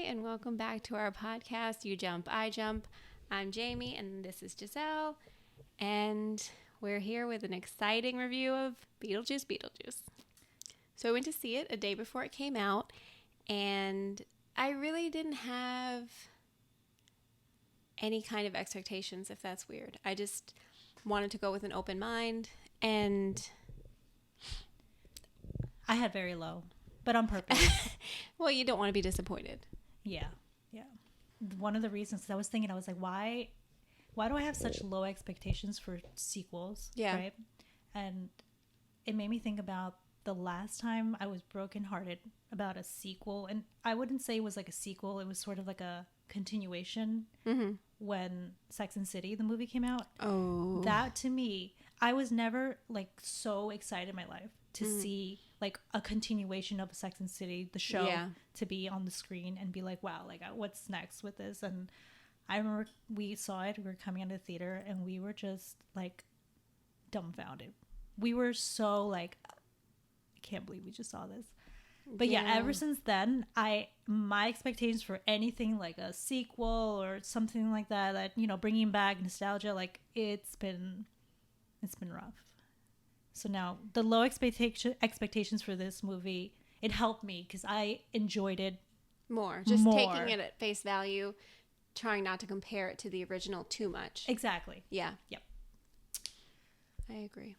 and welcome back to our podcast, You Jump, I Jump. I'm Jamie, and this is Giselle, and we're here with an exciting review of Beetlejuice Beetlejuice. So I went to see it a day before it came out, and I really didn't have any kind of expectations, if that's weird. I just wanted to go with an open mind, and I had very low, but on purpose. well, you don't want to be disappointed. Yeah. One of the reasons I was thinking, I was like, why do I have such low expectations for sequels? Yeah. Right. And it made me think about the last time I was brokenhearted about a sequel. And I wouldn't say it was like a sequel. It was sort of like a continuation when Sex and City, the movie, came out. Oh. That to me, I was never like so excited in my life to see like a continuation of Sex and City, the show, to be on the screen and be like, wow, like what's next with this? And I remember we saw it, we were coming out of the theater and we were just like dumbfounded. We were so like, I can't believe we just saw this. But yeah, ever since then, my expectations for anything like a sequel or something like that, you know, bringing back nostalgia, like it's been rough. So now the low expectations for this movie, it helped me because I enjoyed it more. Taking it at face value, trying not to compare it to the original too much. Exactly. Yeah. Yep. I agree.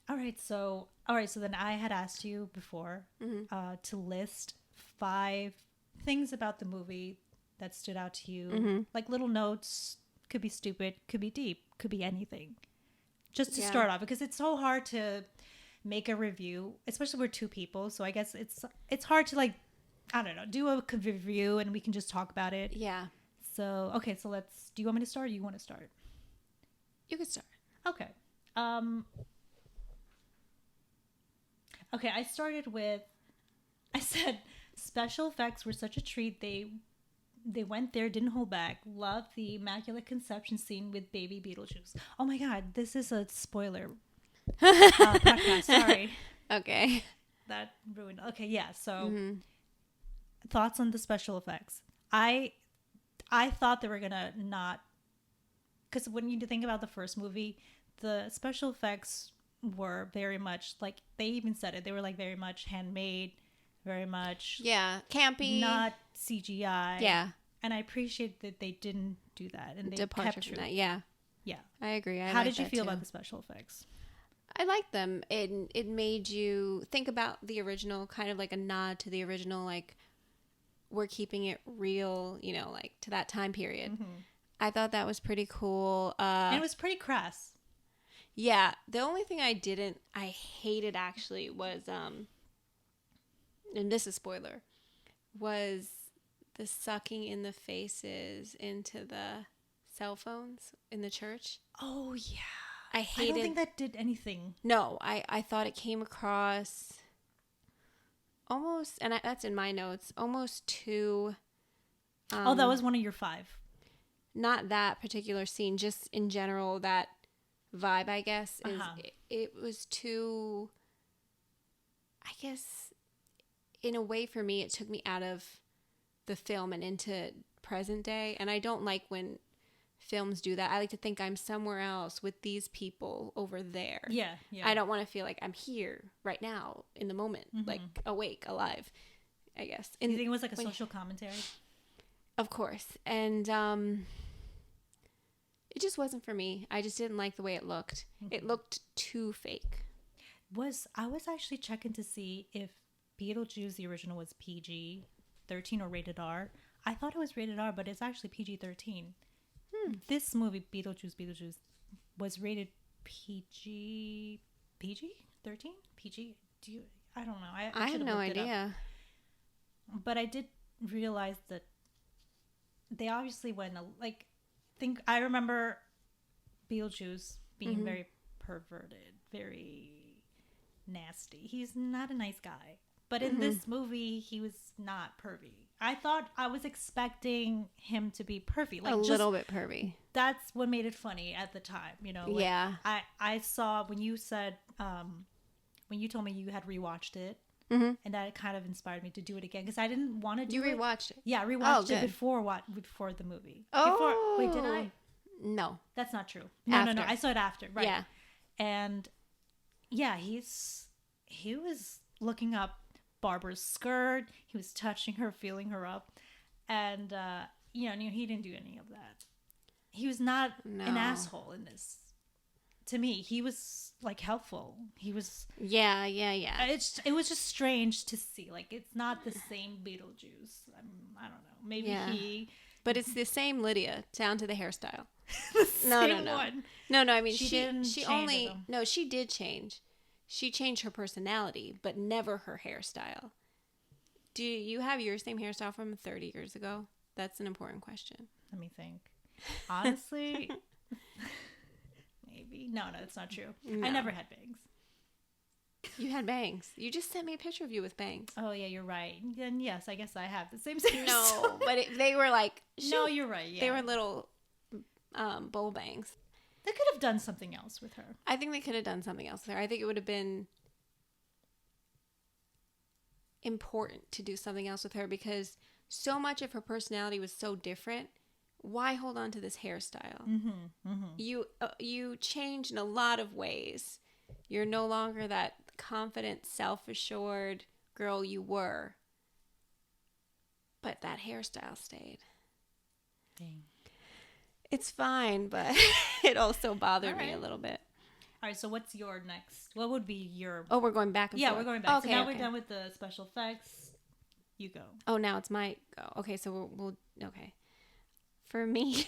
All right. So then I had asked you before to list 5 things about the movie that stood out to you, like little notes. Could be stupid, could be deep, could be anything. Just to start off, because it's so hard to make a review, especially we're 2 people. So I guess it's hard to like, I don't know, do a review and we can just talk about it. Yeah. So, okay, so do you want me to start or you want to start? You could start. Okay. Okay, I started with, I said, special effects were such a treat. They went there, didn't hold back. Loved the Immaculate Conception scene with baby Beetlejuice. Oh my God, this is a spoiler podcast. Sorry. Okay. That ruined. Okay, yeah. So, thoughts on the special effects? I thought they were gonna not, because when you think about the first movie, the special effects were very much like, they even said it. They were like very much handmade. Very much campy, not CGI. Yeah, and I appreciate that they didn't do that and they kept true. That. Yeah, I agree. How did you feel about the special effects? I liked them. It made you think about the original, kind of like a nod to the original. Like, we're keeping it real, you know, like to that time period. I thought that was pretty cool. And it was pretty crass. Yeah, the only thing I hated actually was and this is spoiler, was the sucking in the faces into the cell phones in the church. Oh, yeah. I don't think that did anything. No, I thought it came across almost, and that's in my notes, almost too... that was one of your 5. Not that particular scene, just in general, that vibe, I guess, is it was too... I guess... in a way, for me, it took me out of the film and into present day. And I don't like when films do that. I like to think I'm somewhere else with these people over there. Yeah. I don't want to feel like I'm here right now in the moment, like awake, alive, I guess. And you think it was like a social commentary? Of course. And it just wasn't for me. I just didn't like the way it looked. It looked too fake. I was actually checking to see if Beetlejuice, the original, was PG-13 or rated R. I thought it was rated R, but it's actually PG-13. This movie, Beetlejuice, was rated PG-13? PG? I don't know. I have no idea. But I did realize that they obviously went, I remember Beetlejuice being very perverted, very nasty. He's not a nice guy. But in this movie, he was not pervy. I was expecting him to be pervy. Like, little bit pervy. That's what made it funny at the time, you know? Yeah. I saw when you said, when you told me you had rewatched it, and that kind of inspired me to do it again because I didn't want to do it. You rewatched it? Yeah, I rewatched it before the movie. Oh, wait, did I? No, that's not true. No. I saw it after. Right. Yeah, and yeah, he was looking up Barbara's skirt. He was touching her, feeling her up, and he didn't do any of that. He was not an asshole in this. To me, he was like helpful. He was. Yeah. It was just strange to see. Like it's not the same Beetlejuice. I don't know. Maybe he. But it's the same Lydia down to the hairstyle. No. I mean, she didn't she did change. She changed her personality, but never her hairstyle. Do you have your same hairstyle from 30 years ago? That's an important question. Let me think. Honestly, maybe. No, it's not true. No. I never had bangs. You had bangs. You just sent me a picture of you with bangs. Oh, yeah, you're right. Then, yes, I guess I have the same hairstyle. No, but they were like... No, you're right, yeah. They were little bowl bangs. They could have done something else with her. I think they could have done something else with her. I think it would have been important to do something else with her because so much of her personality was so different. Why hold on to this hairstyle? You change in a lot of ways. You're no longer that confident, self-assured girl you were. But that hairstyle stayed. Dang. It's fine, but it also bothered me a little bit. All right, so what's your next? What would be your... Oh, we're going back and forth. Yeah, we're going back. Okay, so now we're done with the special effects. You go. Oh, now it's my go. Okay, so we'll okay. For me,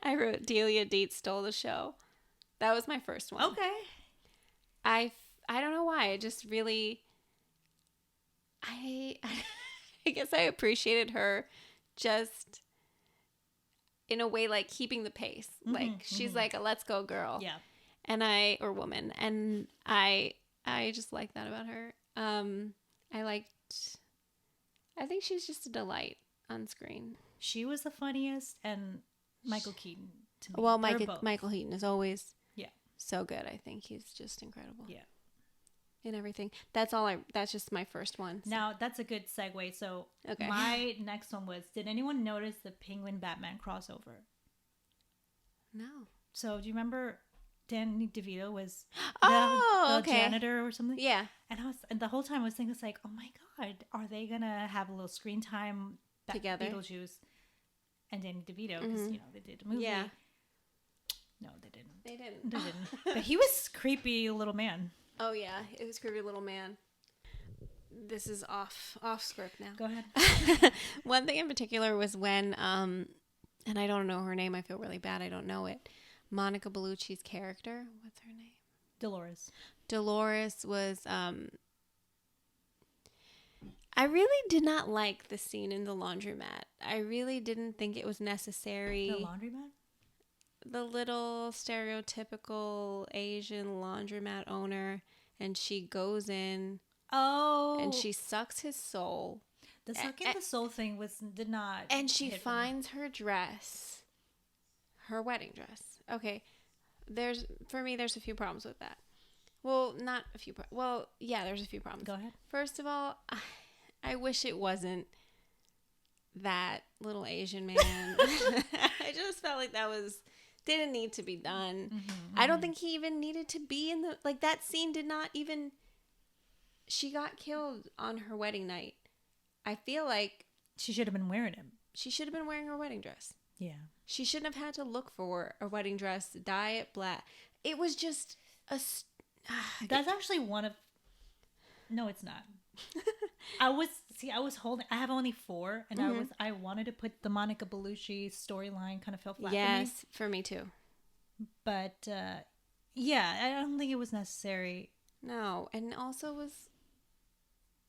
I wrote Delia Deetz stole the show. That was my first one. Okay. I don't know why. I just really... I guess I appreciated her just... in a way, like keeping the pace. Like she's like a let's go girl. Yeah. Or woman. And I just like that about her. I think she's just a delight on screen. She was the funniest, and Michael Keaton to me. Well, Michael Keaton is always so good. I think he's just incredible. Yeah. In everything. That's just my first one. So. Now, that's a good segue. So, my next one was, did anyone notice the Penguin Batman crossover? No. So, do you remember Danny DeVito was the janitor or something? Yeah. And the whole time I was thinking, it's like, oh my God, are they going to have a little screen time together? Beetlejuice and Danny DeVito, because, they did a movie. Yeah. No, they didn't. They didn't. But he was creepy little man. Oh yeah, it was creepy little man. This is off script now. Go ahead. One thing in particular was when and I don't know her name. I feel really bad. I don't know it. Monica Bellucci's character. What's her name? Dolores. Dolores was. I really did not like the scene in the laundromat. I really didn't think it was necessary. The laundromat? The little stereotypical Asian laundromat owner, and she goes in. Oh. And she sucks his soul. The sucking the soul thing did not. And she finds her dress, her wedding dress. Okay, there's a few problems with that. Well, not a few. Well, yeah, there's a few problems. Go ahead. First of all, I wish it wasn't that little Asian man. I just felt like didn't need to be done. I don't think he even needed to be in that scene did not even. She got killed on her wedding night. I feel like she should have been wearing him. She should have been wearing her wedding dress. Yeah. She shouldn't have had to look for a wedding dress, dye it black. It was just That's actually one of. No, it's not. I have only 4, and I wanted to put the Monica Bellucci storyline kind of fell flat. Yes, for me too. But yeah, I don't think it was necessary. No, and also was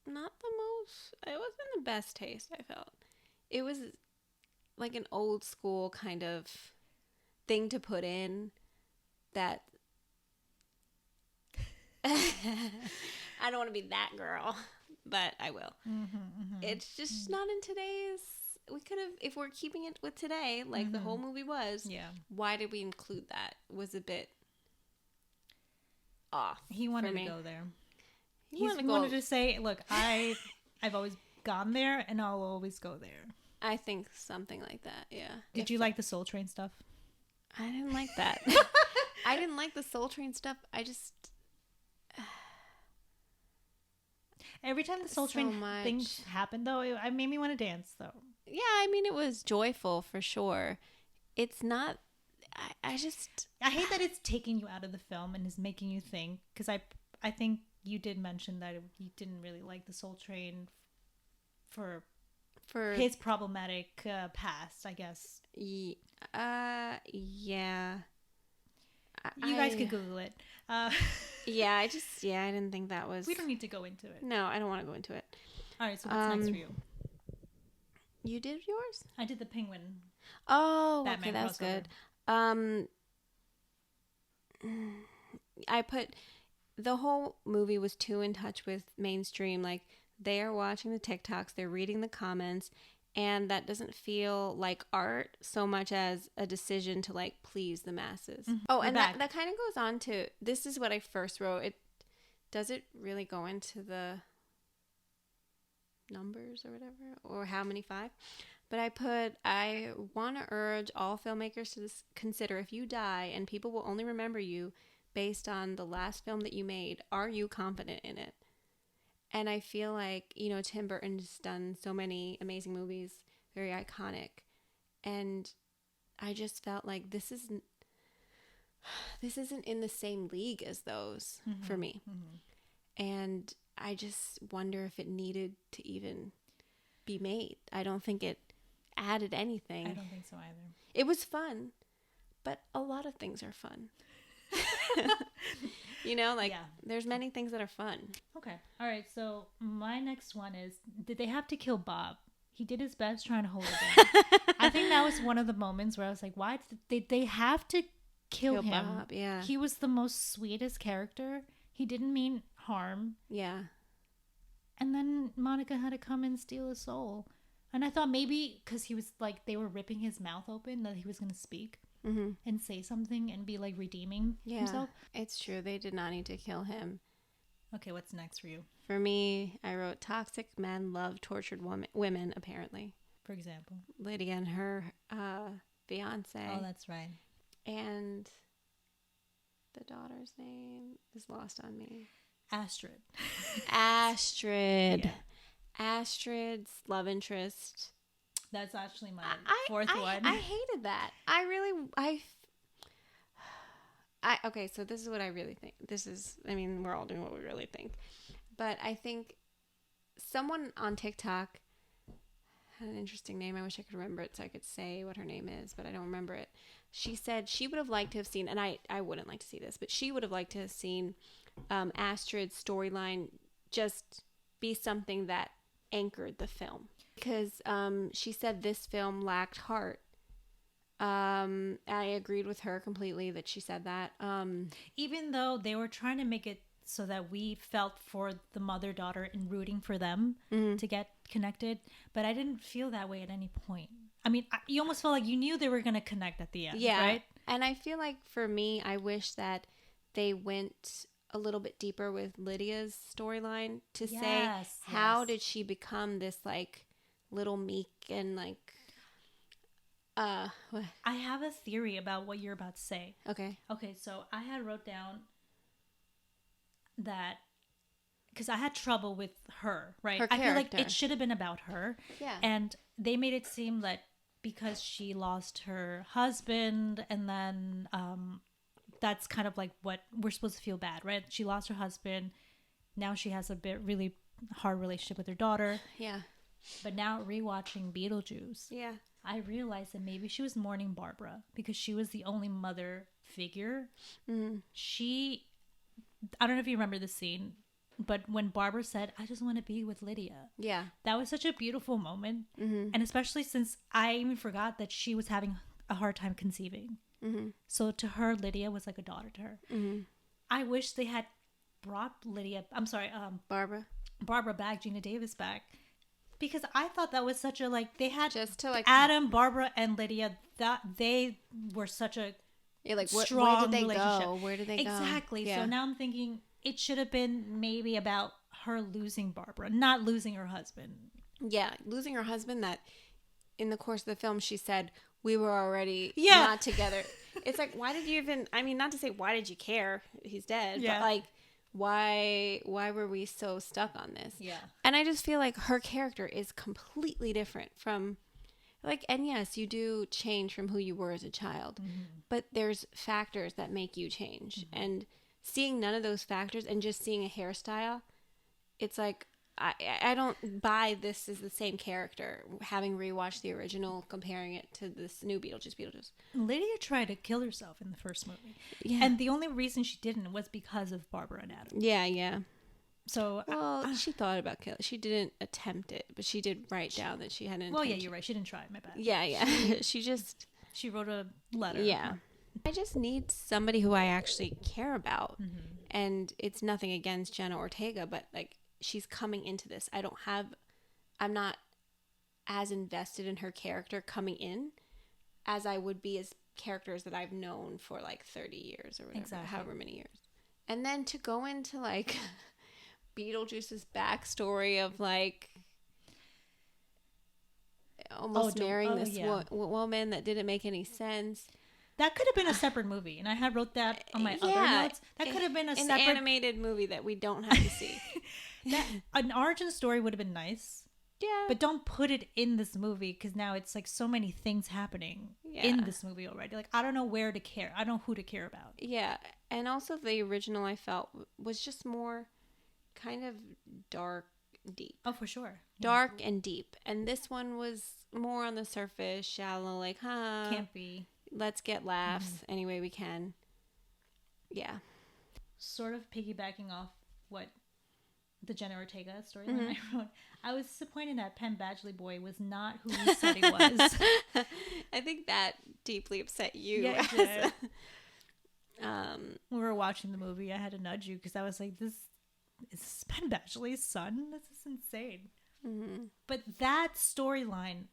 not the most. It wasn't the best taste. I felt it was like an old school kind of thing to put in that. I don't want to be that girl, but I will. It's just not in today's. We could have, if we're keeping it with today, like the whole movie was. Yeah. Why did we include that? It was a bit off. He wanted to go there. He wanted to say, look, I've always gone there and I'll always go there. I think something like that, yeah. Did you like the Soul Train stuff? I didn't like that. I didn't like the Soul Train stuff. I just... Every time the Soul Train things happened, though, it made me want to dance, though. Yeah, I mean, it was joyful for sure. It's not... I hate that it's taking you out of the film and is making you think, because I think you did mention that you didn't really like the Soul Train for his problematic past, I guess. Yeah. You guys could Google it. Yeah, I didn't think that was... We don't need to go into it. No, I don't want to go into it. All right, so what's next for you? You did yours? I did the Penguin. Oh, Batman okay, that was crossover. good. I put... The whole movie was too in touch with mainstream. Like, they are watching the TikToks, they're reading the comments, and that doesn't feel like art so much as a decision to, like, please the masses. Mm-hmm. Oh, and that kind of goes on to... This is what I first wrote. Does it really go into the numbers or whatever? Or how many? 5? But I want to urge all filmmakers to consider, if you die and people will only remember you based on the last film that you made, are you confident in it? And I feel like, Tim Burton's done so many amazing movies, very iconic. And I just felt like this isn't in the same league as those for me. Mm-hmm. And I just wonder if it needed to even be made. I don't think it added anything. I don't think so either. It was fun, but a lot of things are fun. There's many things that are fun. Okay. All right. So my next one is, did they have to kill Bob? He did his best trying to hold it in. I think that was one of the moments where I was like, why did they have to kill him? Bob, yeah. He was the most sweetest character. He didn't mean harm. Yeah. And then Monica had to come and steal his soul. And I thought maybe because he was like, they were ripping his mouth open, that he was going to speak. Mm-hmm. And say something and be like redeeming himself. It's true. They did not need to kill him. Okay, what's next for you? For me, I wrote toxic men love tortured women, apparently. For example? Lydia and her fiance. Oh, that's right. And the daughter's name is lost on me. Astrid. Yeah. Astrid's love interest. That's actually my fourth one. I hated that. Okay, so this is what I really think. We're all doing what we really think. But I think someone on TikTok had an interesting name. I wish I could remember it so I could say what her name is, but I don't remember it. She said she would have liked to have seen, and I wouldn't like to see this, but she would have liked to have seen Astrid's storyline just be something that anchored the film. Because she said this film lacked heart. I agreed with her completely that she said that. Even though they were trying to make it so that we felt for the mother-daughter and rooting for them to get connected. But I didn't feel that way at any point. I mean, you almost felt like you knew they were going to connect at the end, right? And I feel like for me, I wish that they went a little bit deeper with Lydia's storyline to say, how did she become this, like, little meek and, like... I have a theory about what you're about to say. Okay, so I had wrote down that because I had trouble with her, right? Her character. I feel like it should have been about her. Yeah. And they made it seem that because she lost her husband and then that's kind of like what we're supposed to feel bad, right? She lost her husband. Now she has a really hard relationship with her daughter. Yeah. But now rewatching Beetlejuice. Yeah. I realized that maybe she was mourning Barbara because she was the only mother figure. Mm-hmm. I don't know if you remember the scene, but when Barbara said, I just want to be with Lydia. Yeah. That was such a beautiful moment. Mm-hmm. And especially since I even forgot that she was having a hard time conceiving. Mm-hmm. So to her, Lydia was like a daughter to her. Mm-hmm. I wish they had brought Barbara back, Gina Davis back. Because I thought that was such a, like, they had just to, like, Adam, Barbara, and Lydia, that they were such a strong where did they relationship. Go? Where did they go? Exactly. Yeah. So now I'm thinking it should have been maybe about her losing Barbara, not losing her husband. Yeah, losing her husband, that in the course of the film she said, we were already not together. It's like, why did you even, I mean, not to say why did you care, he's dead, but like, why were we so stuck on this? Yeah. And I just feel like her character is completely different from, like, and yes, you do change from who you were as a child, but there's factors that make you change. And seeing none of those factors and just seeing a hairstyle, it's like, I don't buy this as the same character, having rewatched the original, comparing it to this new Beetlejuice. Lydia tried to kill herself in the first movie. Yeah. And the only reason she didn't was because of Barbara and Adam. Yeah. So, she thought about killing. She didn't attempt it, but she did write down that she had an intention. Well, yeah, you're right. She didn't try. My bad. Yeah. She wrote a letter. Yeah. I just need somebody who I actually care about. And it's nothing against Jenna Ortega, but like, she's coming into this. I'm not as invested in her character coming in as I would be as characters that I've known for like 30 years or whatever, however many years. And then to go into like Beetlejuice's backstory of like almost marrying this woman that didn't make any sense. That could have been a separate movie, and I had wrote that on my other notes. That could have been an animated movie that we don't have to see. An origin story would have been nice. Yeah. But don't put it in this movie, because now it's like so many things happening in this movie already. Like, I don't know where to care. I don't know who to care about. Yeah. And also the original, I felt, was just more kind of dark, deep. Oh, for sure. Dark and deep. And this one was more on the surface, shallow, like, campy. Let's get laughs any way we can. Yeah. Sort of piggybacking off what the Jenna Ortega storyline I wrote, I was disappointed that Penn Badgley boy was not who he said he was. I think that deeply upset you. Yeah, it did. We were watching the movie. I had to nudge you because I was like, "This is Penn Badgley's son? This is insane." But that storyline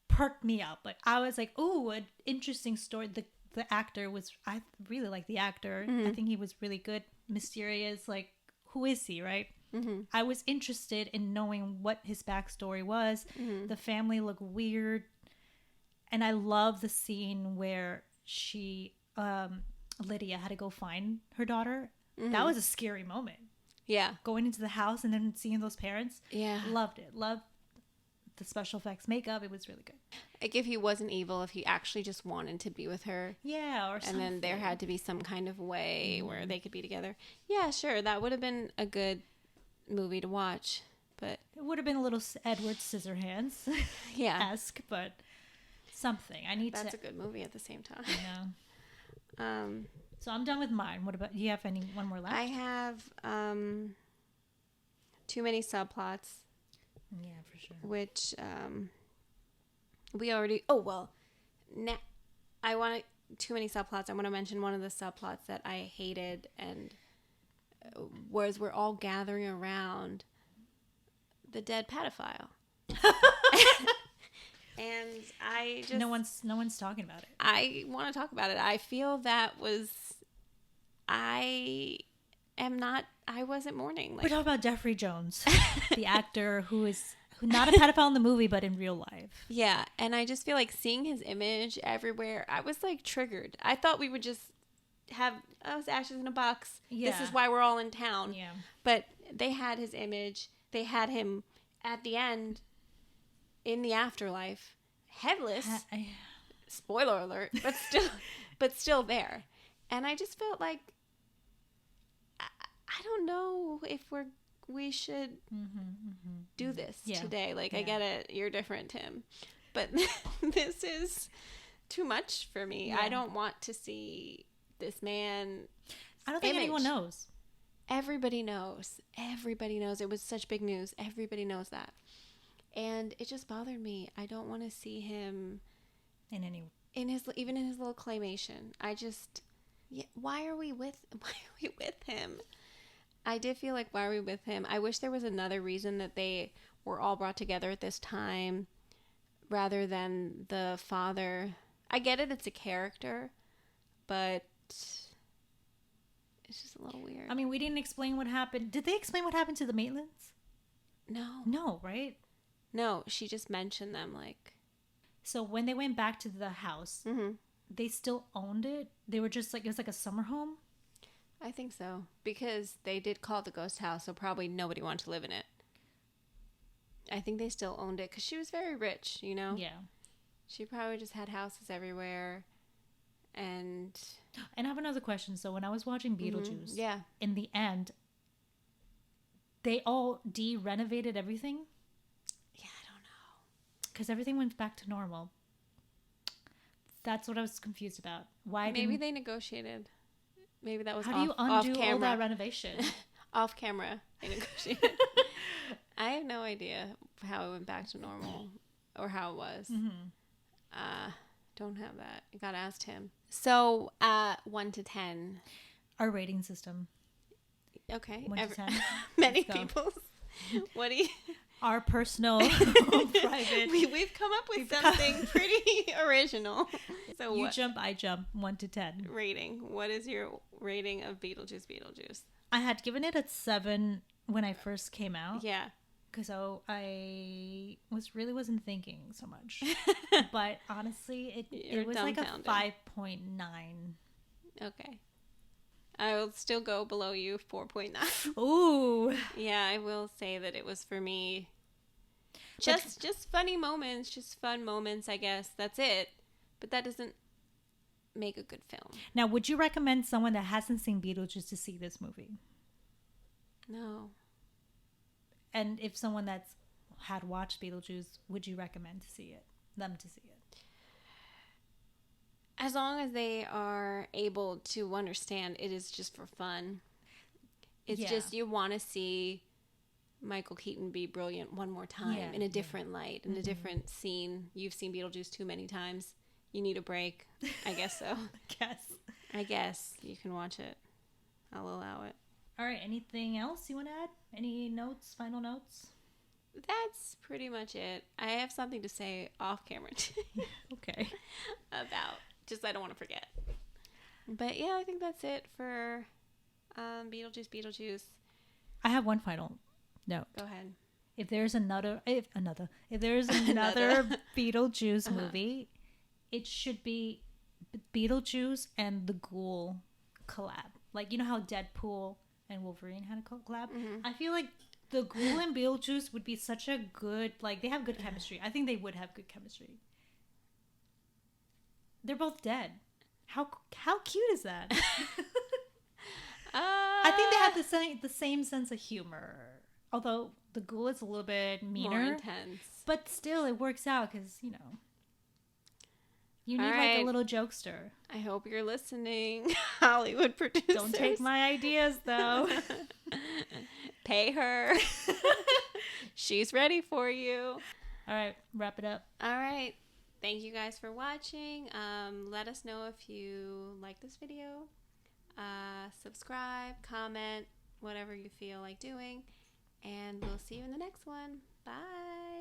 perked me up. Like, I was like, "Ooh, an interesting story." The actor was, I really like the actor. I think he was really good, mysterious. Like, who is he, right? I was interested in knowing what his backstory was. The family looked weird, and I love the scene where Lydia had to go find her daughter. That was a scary moment. Yeah, going into the house and then seeing those parents. Yeah, loved it. Loved the special effects, makeup. It was really good. Like, if he wasn't evil, if he actually just wanted to be with her. Yeah, or something. And then there had to be some kind of way where they could be together. Yeah, sure. That would have been a good movie to watch. But it would have been a little Edward Scissorhands esque, but something. That's a good movie at the same time. Yeah. So I'm done with mine. What about, do you have one more left? I have Too Many Subplots. Yeah, for sure. Which we already. I want Too Many Subplots. I want to mention one of the subplots that I hated, and was we're all gathering around the dead pedophile, and I just no one's talking about it. I want to talk about it. I feel that was I wasn't mourning. Like, we're talking about Jeffrey Jones, the actor who not a pedophile in the movie, but in real life. Yeah, and I just feel like seeing his image everywhere, I was like triggered. I thought we would just have ashes in a box. Yeah. This is why we're all in town. Yeah. But they had his image. They had him at the end in the afterlife, headless. Spoiler alert, but still there. And I just felt like I don't know if we should do this today. Like, I get it. You're different, Tim. But this is too much for me. Yeah. I don't want to see this man. I don't think anyone knows. Everybody knows. Everybody knows. It was such big news. Everybody knows that. And it just bothered me. I don't want to see him even in his little claymation. Why are we with him? I did feel like, why are we with him? I wish there was another reason that they were all brought together at this time rather than the father. I get it, it's a character, but It's just a little weird. I mean, we didn't explain what happened. Did they explain what happened to the Maitlands? No. No, right? No, she just mentioned them, like... So when they went back to the house, they still owned it? They were just like, it was like a summer home? I think so. Because they did call it the ghost house, so probably nobody wanted to live in it. I think they still owned it, because she was very rich, you know? Yeah. She probably just had houses everywhere, and I have another question. So when I was watching Beetlejuice, yeah, in the end, they all de-renovated everything? Yeah, I don't know. Because everything went back to normal. That's what I was confused about. Why? Maybe they negotiated. Maybe that was How do you undo all that renovation? Off camera, they negotiated. I have no idea how it went back to normal or how it was. Don't have that. You gotta ask him. So, 1 to 10. Our rating system. Okay. 1 to 10. Many people's. What do you... Our personal private. We've come up with something pretty original. So you jump, I jump. 1 to 10. Rating. What is your rating of Beetlejuice Beetlejuice? I had given it a 7 when I first came out. Yeah. Because I wasn't thinking so much. But honestly, it was like a 5.9. Okay. I will still go below you, 4.9. Ooh. Yeah, I will say that it was for me just funny moments, just fun moments, I guess. That's it. But that doesn't make a good film. Now, would you recommend someone that hasn't seen Beetlejuice to see this movie? No. And if someone that's had watched Beetlejuice, would you recommend them to see it? As long as they are able to understand, it is just for fun. It's just you want to see Michael Keaton be brilliant one more time in a different light, in a different scene. You've seen Beetlejuice too many times. You need a break. I guess so. I guess you can watch it. I'll allow it. All right. Anything else you want to add? Any notes? Final notes? That's pretty much it. I have something to say off camera. Okay. About. Just I don't want to forget. But yeah, I think that's it for Beetlejuice. I have one final note. Go ahead. If there's another Beetlejuice movie, it should be Beetlejuice and the Ghoul collab. Like, you know how Deadpool and Wolverine had a collab? Mm-hmm. I feel like the Ghoul and Beetlejuice would be such a good, like, they have good chemistry. I think they would have good chemistry. They're both dead. How cute is that? I think they have the same sense of humor. Although the Ghoul is a little bit meaner. More intense. But still, it works out because, you know, you need like a little jokester. I hope you're listening, Hollywood producers. Don't take my ideas, though. Pay her. She's ready for you. All right, wrap it up. All right. Thank you guys for watching. Let us know if you like this video. Subscribe, comment, whatever you feel like doing. And we'll see you in the next one. Bye.